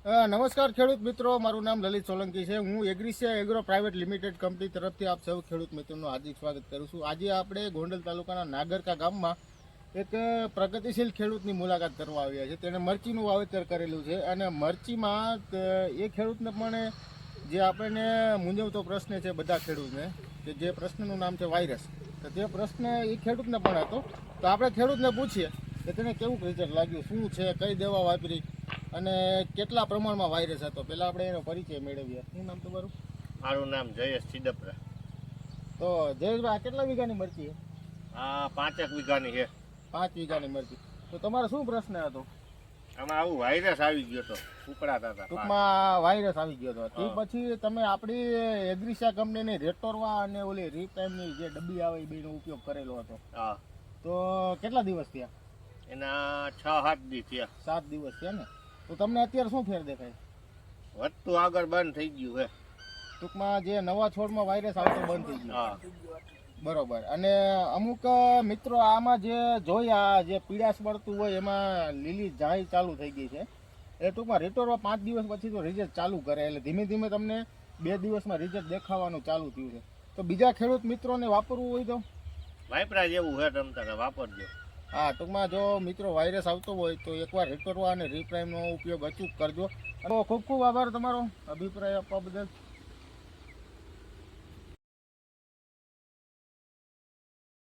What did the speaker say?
નમસ્કાર ખેડૂત મિત્રો, મારું નામ લલિત સોલંકી છે. હું એગ્રીસિયા એગ્રો પ્રાઇવેટ લિમિટેડ કંપની તરફથી આપ સૌ ખેડૂત મિત્રોનું હાર્દિક સ્વાગત કરું છું. આજે આપણે ગોંડલ તાલુકાના નાગરકા ગામમાં એક પ્રગતિશીલ ખેડૂતની મુલાકાત કરવા આવ્યા છે. તેણે મરચીનું વાવેતર કરેલું છે અને મરચીમાં એ ખેડૂતને પણ જે આપણને મૂંઝવતો પ્રશ્ન છે બધા ખેડૂતને, કે જે પ્રશ્નનું નામ છે વાયરસ, તો તે પ્રશ્ન એ ખેડૂતને પણ હતો. તો આપણે ખેડૂતને પૂછીએ કે તેને કેવું રિઝલ્ટ લાગ્યું, શું છે, કઈ દવા વાપરી અને કેટલા પ્રમાણમાં વાયરસ હતો. પહેલાં આપણે એનો પરિચય મેળવીએ. શું નામ તમારું? મારું નામ જયેશ ચિદપરા. તો જયેશભાઈ, આ કેટલા વીઘાની મરચી છે? આ 5 વીઘાની છે. 5 વીઘાની મરચી. તો તમારો શું પ્રશ્ન હતો? આમાં આવું વાયરસ આવી ગયો હતો, ઉકળાતા હતા. ટૂંકમાં વાયરસ આવી ગયો હતો. તે પછી તમે આપણી એગ્રીસિયા કંપનીની રેટોરવા અને ઓલી રીટાઈમની જે ડબ્બી આવે એ બેનો ઉપયોગ કરેલો હતો. હા. તો કેટલા દિવસ થયા? એના 6-7 દી થયા. 7 દિવસ થયા ને? તો તમને અત્યારે શું ફેર દેખાય? વધતું આગળ બંધ થઈ ગયું છે. ટૂંકમાં જે નવા છોડમાં વાયરસ આવતો બંધ થઈ ગયો. હા, બરોબર. અને અમુક મિત્રો આમાં જે જોયા, જે પીડાશ મળતું હોય એમાં લીલી ઝાઈ ચાલુ થઈ ગઈ છે. એ ટૂંકમાં રિટોરમાં 5 દિવસ પછી તો રિઝલ્ટ ચાલુ કરે, એટલે ધીમે ધીમે તમને 2 દિવસમાં રિઝલ્ટ દેખાવાનું ચાલુ થયું છે. તો બીજા ખેડૂત મિત્રોને વાપરવું હોય તો વાપરા જેવું છે, તમ તારે વાપરજો. હા, ટૂંકમાં જો મિત્રો વાયરસ આવતો હોય તો એકવાર રિટોરવા અને રીપ્રાઇમનો ઉપયોગ અચૂક કરજો. તો ખૂબ ખૂબ આભાર તમારો અભિપ્રાય આપવા બદલ.